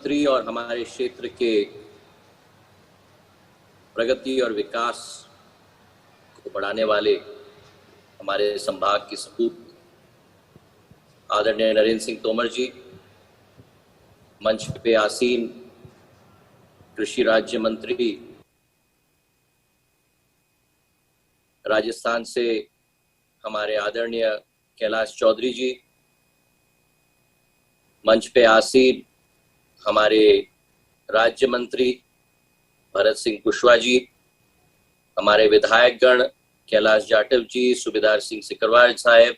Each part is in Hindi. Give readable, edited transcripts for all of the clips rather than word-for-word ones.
मंत्री और हमारे क्षेत्र के प्रगति और विकास को बढ़ाने वाले हमारे संभाग के सपूत आदरणीय नरेंद्र सिंह तोमर जी, मंच पे आसीन कृषि राज्य मंत्री राजस्थान से हमारे आदरणीय कैलाश चौधरी जी, मंच पे आसीन हमारे राज्य मंत्री भरत सिंह कुशवाहा जी, हमारे विधायकगण कैलाश जाटव जी, सूबेदार सिंह सिकरवार साहब,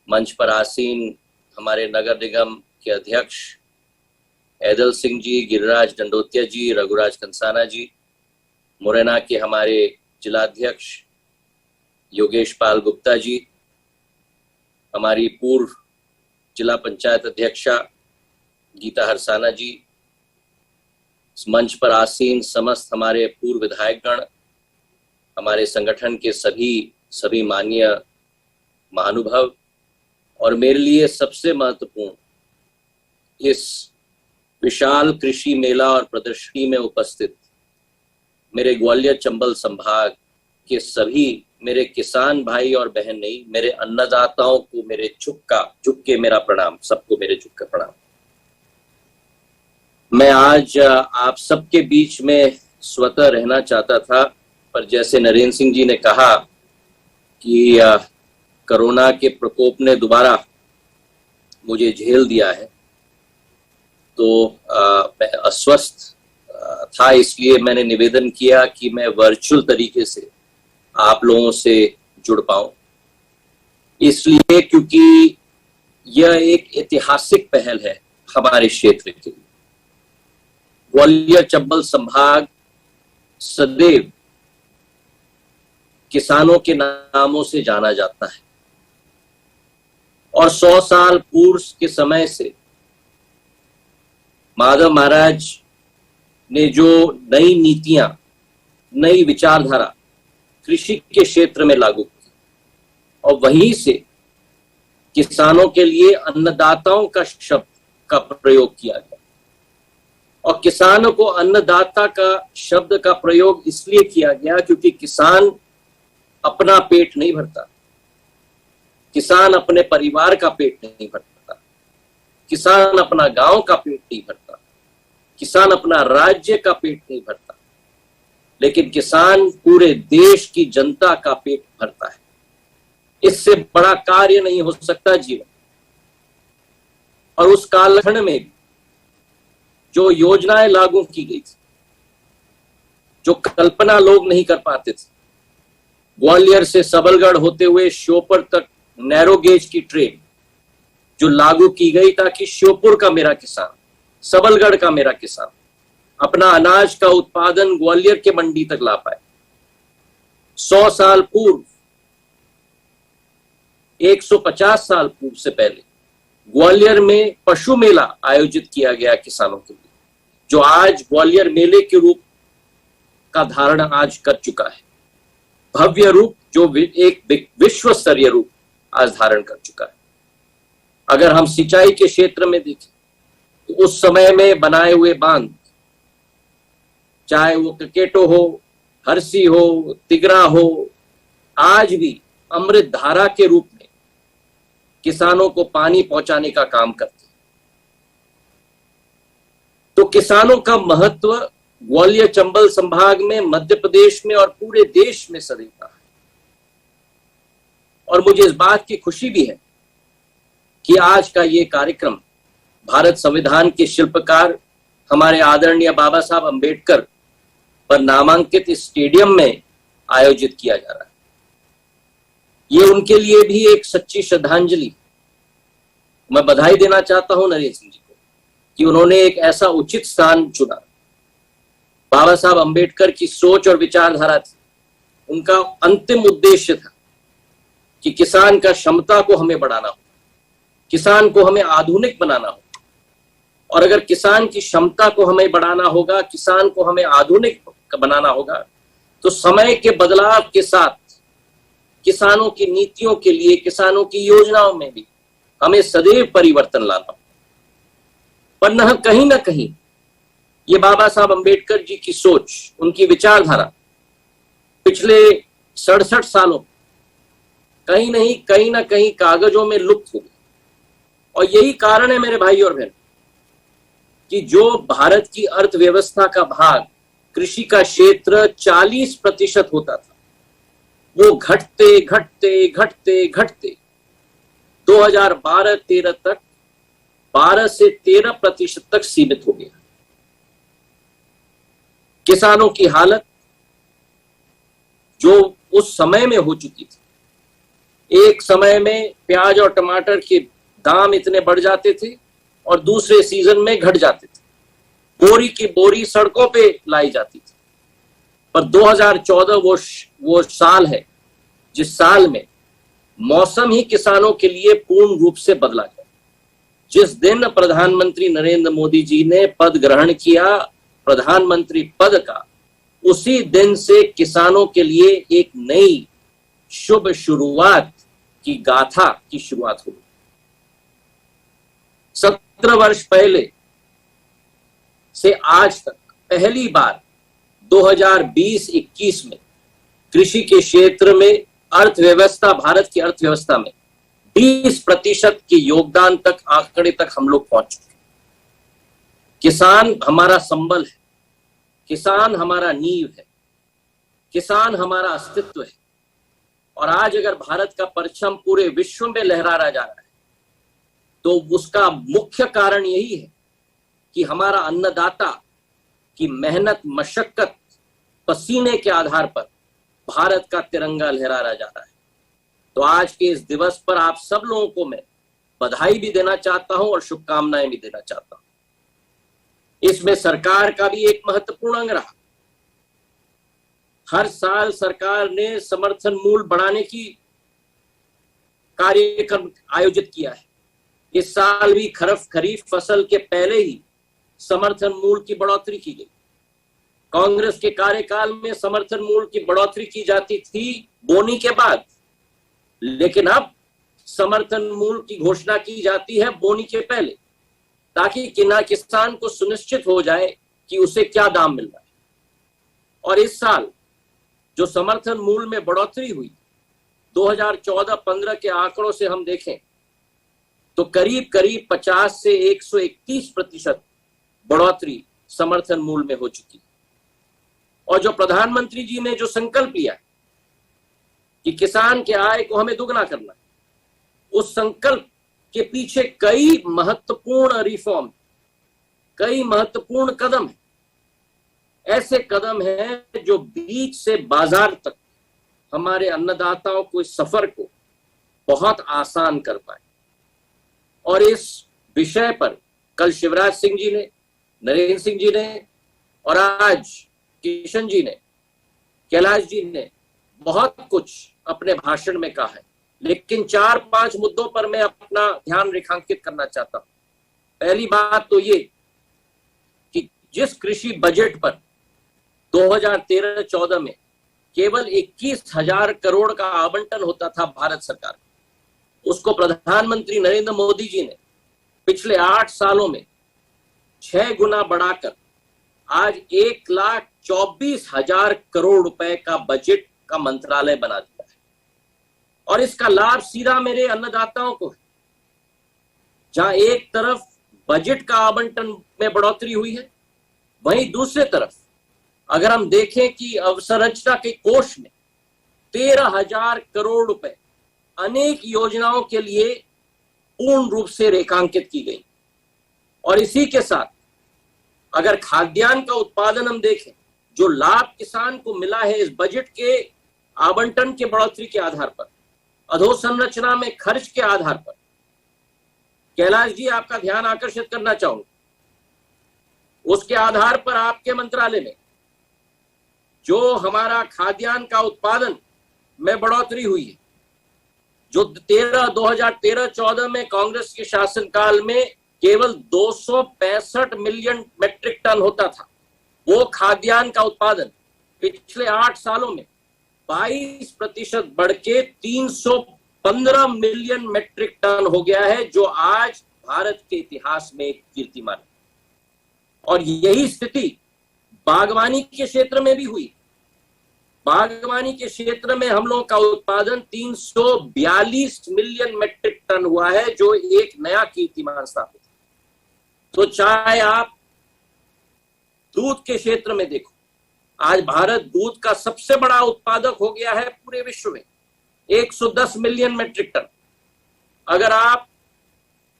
मंच पर आसीन हमारे नगर निगम के अध्यक्ष ऐदल सिंह जी, गिरिराज दंडोतिया जी, रघुराज कंसाना जी, मुरैना के हमारे जिलाध्यक्ष योगेश पाल गुप्ता जी, हमारी पूर्व जिला पंचायत अध्यक्षा गीता हरसाना जी, इस मंच पर आसीन समस्त हमारे पूर्व विधायकगण, हमारे संगठन के सभी माननीय महानुभाव, और मेरे लिए सबसे महत्वपूर्ण इस विशाल कृषि मेला और प्रदर्शनी में उपस्थित मेरे ग्वालियर चंबल संभाग के सभी मेरे किसान भाई और बहन नहीं, मेरे अन्नदाताओं को मेरे झुक के मेरा प्रणाम, सबको मेरे झुक के प्रणाम। मैं आज आप सबके बीच में स्वतः रहना चाहता था, पर जैसे नरेंद्र सिंह जी ने कहा कि कोरोना के प्रकोप ने दोबारा मुझे झेल दिया है, तो मैं अस्वस्थ था, इसलिए मैंने निवेदन किया कि मैं वर्चुअल तरीके से आप लोगों से जुड़ पाऊं, इसलिए क्योंकि यह एक ऐतिहासिक पहल है हमारे क्षेत्र के लिए। ग्वालियर चंबल संभाग सदैव किसानों के नामों से जाना जाता है और 100 साल पूर्व के समय से माधव महाराज ने जो नई नीतियां, नई विचारधारा कृषि के क्षेत्र में लागू की और वहीं से किसानों के लिए अन्नदाताओं का शब्द का प्रयोग किया गया, और किसानों को अन्नदाता का शब्द का प्रयोग इसलिए किया गया क्योंकि किसान अपना पेट नहीं भरता, किसान अपने परिवार का पेट नहीं भरता, किसान अपना गांव का पेट नहीं भरता, किसान अपना राज्य का पेट नहीं भरता, लेकिन किसान पूरे देश की जनता का पेट भरता है। इससे बड़ा कार्य नहीं हो सकता जीवन। और उस कालखंड में भी जो योजनाएं लागू की गई थी, जो कल्पना लोग नहीं कर पाते थे, ग्वालियर से सबलगढ़ होते हुए श्योपुर तक नैरो गेज की ट्रेन जो लागू की गई ताकि श्योपुर का मेरा किसान, सबलगढ़ का मेरा किसान अपना अनाज का उत्पादन ग्वालियर के मंडी तक ला पाए। 100 साल पूर्व, 150 साल पूर्व से पहले ग्वालियर में पशु मेला आयोजित किया गया किसानों के लिए, जो आज ग्वालियर मेले के रूप का धारण आज कर चुका है, भव्य रूप, जो एक विश्व स्तरीय रूप आज धारण कर चुका है। अगर हम सिंचाई के क्षेत्र में देखें तो उस समय में बनाए हुए बांध, चाहे वो ककेटो हो, हरसी हो, तिगरा हो, आज भी अमृत धारा के रूप में किसानों को पानी पहुंचाने का काम करते हैं। तो किसानों का महत्व ग्वालियर चंबल संभाग में, मध्य प्रदेश में और पूरे देश में सदैव रहा है। और मुझे इस बात की खुशी भी है कि आज का ये कार्यक्रम भारत संविधान के शिल्पकार हमारे आदरणीय बाबा साहब अंबेडकर पर नामांकित स्टेडियम में आयोजित किया जा रहा है। ये उनके लिए भी एक सच्ची श्रद्धांजलि। मैं बधाई देना चाहता हूं नरेंद्र सिंह जी को कि उन्होंने एक ऐसा उचित स्थान चुना। बाबा साहब अंबेडकर की सोच और विचारधारा थी, उनका अंतिम उद्देश्य था कि किसान का क्षमता को हमें बढ़ाना हो, किसान को हमें आधुनिक बनाना हो। और अगर किसान की क्षमता को हमें बढ़ाना होगा, किसान को हमें आधुनिक बनाना होगा, तो समय के बदलाव के साथ किसानों की नीतियों के लिए, किसानों की योजनाओं में भी हमें सदैव परिवर्तन लाना। पर कहीं ना कहीं ये बाबा साहब अंबेडकर जी की सोच, उनकी विचारधारा पिछले 67 सालों कहीं ना कहीं कागजों में लुप्त हो गई। और यही कारण है मेरे भाई और बहन कि जो भारत की अर्थव्यवस्था का भाग कृषि का क्षेत्र 40% होता था, वो घटते घटते घटते घटते 2012-13 तक 12 से 13% तक सीमित हो गया। किसानों की हालत जो उस समय में हो चुकी थी, एक समय में प्याज और टमाटर के दाम इतने बढ़ जाते थे और दूसरे सीजन में घट जाते थे, बोरी की बोरी सड़कों पे लाई जाती थी। पर 2014 वो साल है जिस साल में मौसम ही किसानों के लिए पूर्ण रूप से बदला गया। जिस दिन प्रधानमंत्री नरेंद्र मोदी जी ने पद ग्रहण किया, प्रधानमंत्री पद का, उसी दिन से किसानों के लिए एक नई शुभ शुरुआत की गाथा की शुरुआत हुई। 17 वर्ष पहले से आज तक पहली बार 2020-21 में कृषि के क्षेत्र में अर्थव्यवस्था, भारत की अर्थव्यवस्था में 20% के योगदान तक, आंकड़े तक हम लोग पहुंच चुके। किसान हमारा संबल है, किसान हमारा नींव है, किसान हमारा अस्तित्व है। और आज अगर भारत का परचम पूरे विश्व में लहरा रहा जा रहा है तो उसका मुख्य कारण यही है कि हमारा अन्नदाता की मेहनत, मशक्कत, पसीने के आधार पर भारत का तिरंगा लहरा रहा जा रहा है। तो आज के इस दिवस पर आप सब लोगों को मैं बधाई भी देना चाहता हूं और शुभकामनाएं भी देना चाहता हूं। इसमें सरकार का भी एक महत्वपूर्ण अंग रहा। हर साल सरकार ने समर्थन मूल्य बढ़ाने की कार्यक्रम आयोजित किया है। इस साल भी खरीफ फसल के पहले ही समर्थन मूल्य की बढ़ोतरी की गई। कांग्रेस के कार्यकाल में समर्थन मूल्य की बढ़ोतरी की जाती थी बोनी के बाद, लेकिन अब समर्थन मूल्य की घोषणा की जाती है बोनी के पहले, ताकि किसान को सुनिश्चित हो जाए कि उसे क्या दाम मिल रहा है। और इस साल जो समर्थन मूल्य में बढ़ोतरी हुई, 2014-15 के आंकड़ों से हम देखें तो करीब 50 से 131% बढ़ोतरी समर्थन मूल्य में हो चुकी है। और जो प्रधानमंत्री जी ने जो संकल्प लिया कि किसान के आय को हमें दुगना करना, उस संकल्प के पीछे कई महत्वपूर्ण रिफॉर्म, कई महत्वपूर्ण कदम हैं। ऐसे कदम हैं जो बीज से बाजार तक हमारे अन्नदाताओं को इस सफर को बहुत आसान कर पाए। और इस विषय पर कल शिवराज सिंह जी ने, नरेंद्र सिंह जी ने और आज किशन जी ने, कैलाश जी ने बहुत कुछ अपने भाषण में कहा है, लेकिन 4-5 मुद्दों पर मैं अपना ध्यान रेखांकित करना चाहता हूं। पहली बात तो ये कि जिस कृषि बजट पर 2013-14 में केवल 21,000 करोड़ का आवंटन होता था भारत सरकार, उसको प्रधानमंत्री नरेंद्र मोदी जी ने पिछले 8 सालों में 6 गुना बढ़ाकर आज 1,24,000 करोड़ रुपए का बजट का मंत्रालय बना दिया है। और इसका लाभ सीधा मेरे अन्नदाताओं को है। जहां एक तरफ बजट का आवंटन में बढ़ोतरी हुई है, वहीं दूसरे तरफ अगर हम देखें कि अवसंरचना के कोष में 13,000 करोड़ रुपए अनेक योजनाओं के लिए पूर्ण रूप से रेखांकित की गई। और इसी के साथ अगर खाद्यान्न का उत्पादन हम देखें, जो लाभ किसान को मिला है इस बजट के आवंटन के बढ़ोतरी के आधार पर, अधोसंरचना में खर्च के आधार पर, कैलाश जी आपका ध्यान आकर्षित करना चाहूंगा, उसके आधार पर आपके मंत्रालय में जो हमारा खाद्यान्न का उत्पादन में बढ़ोतरी हुई है, जो 2013-14 में कांग्रेस के शासनकाल में केवल 265 मिलियन मेट्रिक टन होता था, वो खाद्यान्न का उत्पादन पिछले 8 सालों में 22% बढ़ के 315 मिलियन मेट्रिक टन हो गया है, जो आज भारत के इतिहास में कीर्तिमान है। और यही स्थिति बागवानी के क्षेत्र में भी हुई। बागवानी के क्षेत्र में हम लोगों का उत्पादन 342 मिलियन मीट्रिक टन हुआ है, जो एक नया कीर्तिमान स्थापित। तो चाहे आप दूध के क्षेत्र में देखो, आज भारत दूध का सबसे बड़ा उत्पादक हो गया है पूरे विश्व में, 110 मिलियन मीट्रिक टन। अगर आप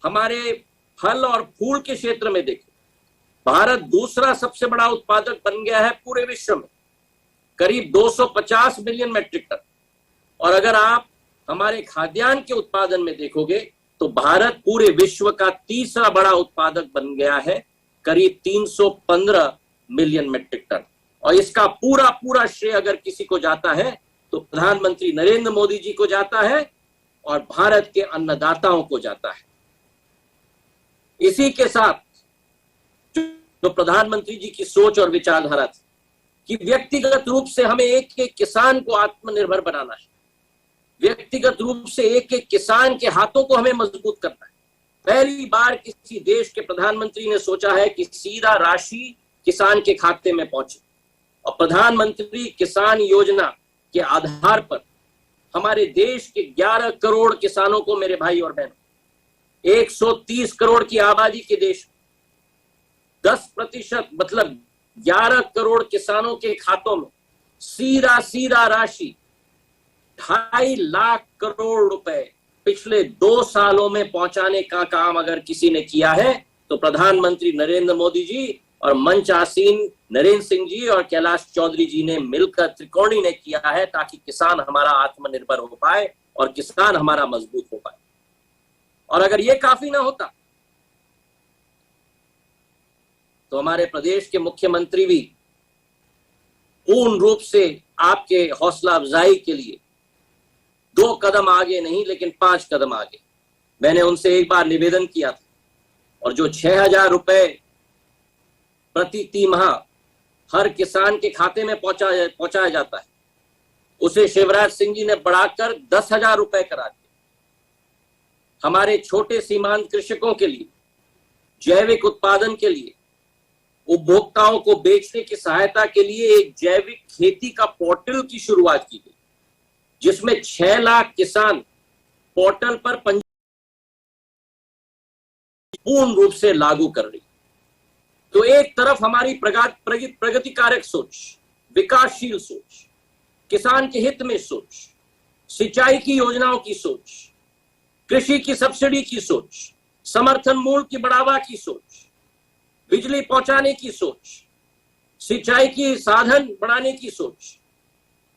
हमारे फल और फूल के क्षेत्र में देखो, भारत दूसरा सबसे बड़ा उत्पादक बन गया है पूरे विश्व में, करीब 250 मिलियन मीट्रिक टन। और अगर आप हमारे खाद्यान्न के उत्पादन में देखोगे तो भारत पूरे विश्व का तीसरा बड़ा उत्पादक बन गया है, करीब 315 मिलियन मीट्रिक टन। और इसका पूरा पूरा श्रेय अगर किसी को जाता है तो प्रधानमंत्री नरेंद्र मोदी जी को जाता है और भारत के अन्नदाताओं को जाता है। इसी के साथ जो प्रधानमंत्री जी की सोच और विचारधारा थी कि व्यक्तिगत रूप से हमें एक एक किसान को आत्मनिर्भर बनाना है, व्यक्तिगत रूप से एक एक किसान के हाथों को हमें मजबूत करना है। पहली बार किसी देश के प्रधानमंत्री ने सोचा है कि सीधा राशि किसान के खाते में पहुंचे, और प्रधानमंत्री किसान योजना के आधार पर हमारे देश के 11 करोड़ किसानों को, मेरे भाई और बहनों, 130 करोड़ की आबादी के देश 10% मतलब 11 करोड़ किसानों के खातों में सीधा राशि 2.5 लाख करोड़ रुपए पिछले 2 सालों में पहुंचाने का काम अगर किसी ने किया है तो प्रधानमंत्री नरेंद्र मोदी जी और मंच आसीन नरेंद्र सिंह जी और कैलाश चौधरी जी ने मिलकर, त्रिकोणी ने किया है, ताकि किसान हमारा आत्मनिर्भर हो पाए और किसान हमारा मजबूत हो पाए। और अगर ये काफी ना होता तो हमारे प्रदेश के मुख्यमंत्री भी पूर्ण रूप से आपके हौसला अफजाई के लिए 2 कदम आगे नहीं लेकिन 5 कदम आगे। मैंने उनसे एक बार निवेदन किया था, और जो 6,000 रुपए प्रति तिमाह हर किसान के खाते में पहुंचाया जाता है, उसे शिवराज सिंह जी ने बढ़ाकर 10,000 रुपए करा दिए। हमारे छोटे सीमांत कृषकों के लिए जैविक उत्पादन के लिए, उपभोक्ताओं को बेचने की सहायता के लिए एक जैविक खेती का पोर्टल की शुरुआत की गई, जिसमें 6 लाख किसान पोर्टल पर पूर्ण रूप से लागू कर रही। तो एक तरफ हमारी प्रगतिकारक सोच, विकासशील सोच, किसान के हित में सोच, सिंचाई की योजनाओं की सोच, कृषि की सब्सिडी की सोच, समर्थन मूल्य की बढ़ावा की सोच, बिजली पहुंचाने की सोच, सिंचाई की साधन बढ़ाने की सोच,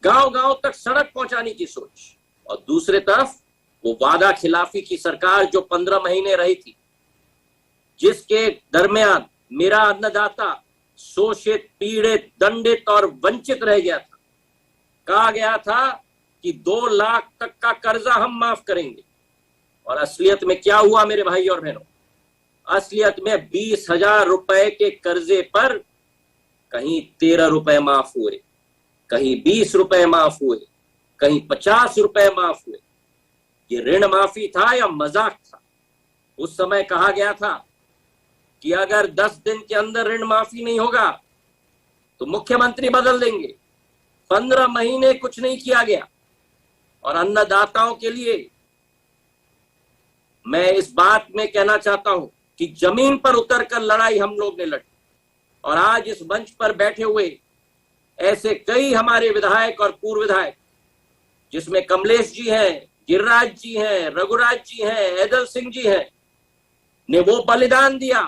गांव-गांव तक सड़क पहुंचाने की सोच, और दूसरे तरफ वो वादा खिलाफी की सरकार जो 15 महीने रही थी, जिसके दरमियान मेरा अन्नदाता शोषित, पीड़ित, दंडित और वंचित रह गया था। कहा गया था कि 2 लाख तक का कर्जा हम माफ करेंगे, और असलियत में क्या हुआ मेरे भाई और बहनों? असलियत में 20,000 रुपए के कर्जे पर कहीं 13 रुपए माफ हुए, कहीं 20 रुपए माफ हुए, कहीं 50 रुपए माफ हुए। ये ऋण माफी था या मजाक था? उस समय कहा गया था कि अगर 10 दिन के अंदर ऋण माफी नहीं होगा तो मुख्यमंत्री बदल देंगे। 15 महीने कुछ नहीं किया गया। और अन्नदाताओं के लिए मैं इस बात में कहना चाहता हूं कि जमीन पर उतरकर लड़ाई हम लोग ने लड़ी, और आज इस मंच पर बैठे हुए ऐसे कई हमारे विधायक और पूर्व विधायक, जिसमें कमलेश जी हैं, गिरिराज जी हैं, रघुराज जी हैं, ऐदल सिंह जी हैं, ने वो बलिदान दिया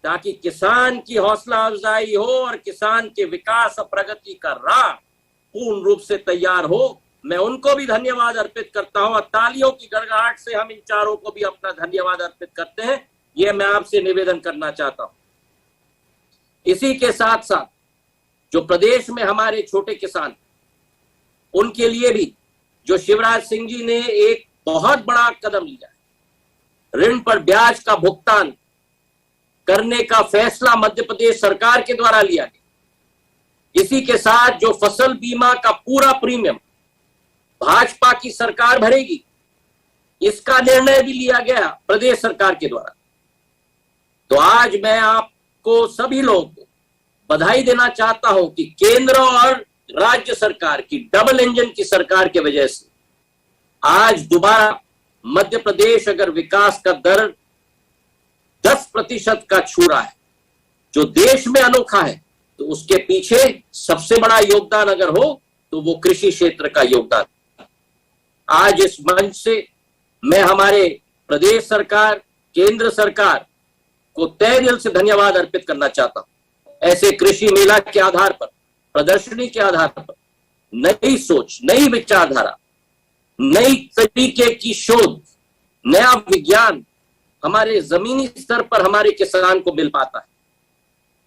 ताकि किसान की हौसला अफजाई हो और किसान के विकास और प्रगति का राह पूर्ण रूप से तैयार हो। मैं उनको भी धन्यवाद अर्पित करता हूं, और तालियों की गड़गड़ाहट से हम इन चारों को भी अपना धन्यवाद अर्पित करते हैं। ये मैं आपसे निवेदन करना चाहता हूं। इसी के साथ साथ जो प्रदेश में हमारे छोटे किसान, उनके लिए भी जो शिवराज सिंह जी ने एक बहुत बड़ा कदम लिया है, ऋण पर ब्याज का भुगतान करने का फैसला मध्य प्रदेश सरकार के द्वारा लिया गया। इसी के साथ जो फसल बीमा का पूरा प्रीमियम भाजपा की सरकार भरेगी, इसका निर्णय भी लिया गया प्रदेश सरकार के द्वारा। तो आज मैं आप आपको सभी लोगों को बधाई देना चाहता हूं कि केंद्र और राज्य सरकार की डबल इंजन की सरकार की वजह से आज दोबारा मध्य प्रदेश अगर विकास का दर 10% का छू रहा है, जो देश में अनोखा है, तो उसके पीछे सबसे बड़ा योगदान अगर हो तो वो कृषि क्षेत्र का योगदान। आज इस मंच से मैं हमारे प्रदेश सरकार, केंद्र सरकार को तहे दिल से धन्यवाद अर्पित करना चाहता हूं। ऐसे कृषि मेला के आधार पर, प्रदर्शनी के आधार पर नई सोच, नई विचारधारा, नई तरीके की शोध, नया विज्ञान हमारे जमीनी स्तर पर हमारे किसान को मिल पाता है।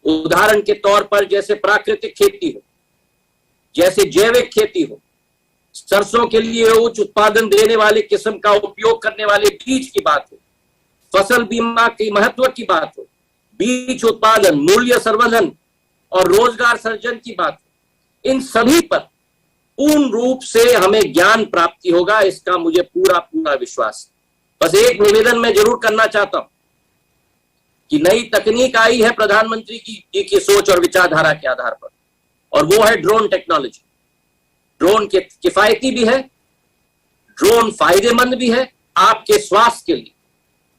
उदाहरण के तौर पर जैसे प्राकृतिक खेती हो, जैसे जैविक खेती हो, सरसों के लिए उच्च उत्पादन देने वाले किस्म का उपयोग करने वाले बीज की बात हो, फसल बीमा की महत्व की बात हो, बीज उत्पादन, मूल्य संवर्धन और रोजगार सृजन की बात हो, इन सभी पर पूर्ण रूप से हमें ज्ञान प्राप्ति होगा, इसका मुझे पूरा पूरा विश्वास है। बस एक निवेदन मैं जरूर करना चाहता हूं कि नई तकनीक आई है प्रधानमंत्री जी की सोच और विचारधारा के आधार पर, और वो है ड्रोन टेक्नोलॉजी। ड्रोन के किफायती भी है, ड्रोन फायदेमंद भी है आपके स्वास्थ्य के लिए,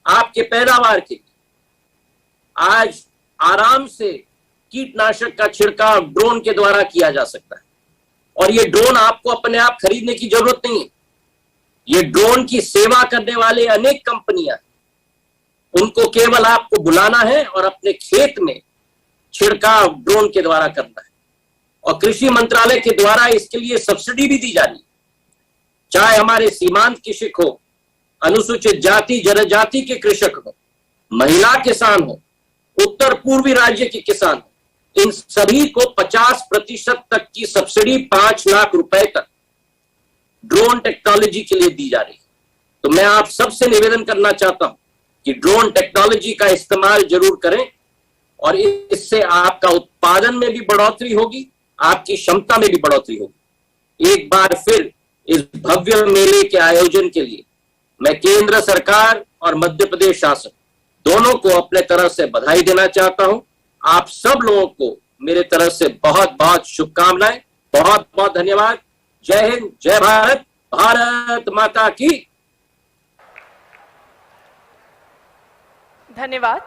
आपके पैदावार के लिए। आज आराम से कीटनाशक का छिड़काव ड्रोन के द्वारा किया जा सकता है, और ये ड्रोन आपको अपने आप खरीदने की जरूरत नहीं है। ये ड्रोन की सेवा करने वाले अनेक कंपनियां, उनको केवल आपको बुलाना है और अपने खेत में छिड़काव ड्रोन के द्वारा करना है, और कृषि मंत्रालय के द्वारा इसके लिए सब्सिडी भी दी जा रही है। चाहे हमारे सीमांत कृषक हो, अनुसूचित जाति जनजाति के कृषक हो, महिला किसान हो, उत्तर पूर्वी राज्य के किसान हो, इन सभी को 50% तक की सब्सिडी 5 लाख रुपए तक ड्रोन टेक्नोलॉजी के लिए दी जा रही है। तो मैं आप सबसे निवेदन करना चाहता हूं कि ड्रोन टेक्नोलॉजी का इस्तेमाल जरूर करें, और इससे आपका उत्पादन में भी बढ़ोतरी होगी, आपकी क्षमता में भी बढ़ोतरी होगी। एक बार फिर इस भव्य मेले के आयोजन के लिए मैं केंद्र सरकार और मध्य प्रदेश शासन दोनों को अपने तरफ से बधाई देना चाहता हूं। आप सब लोगों को मेरे तरफ से बहुत बहुत शुभकामनाएं, बहुत बहुत धन्यवाद। जय हिंद, जय भारत, भारत माता की। धन्यवाद।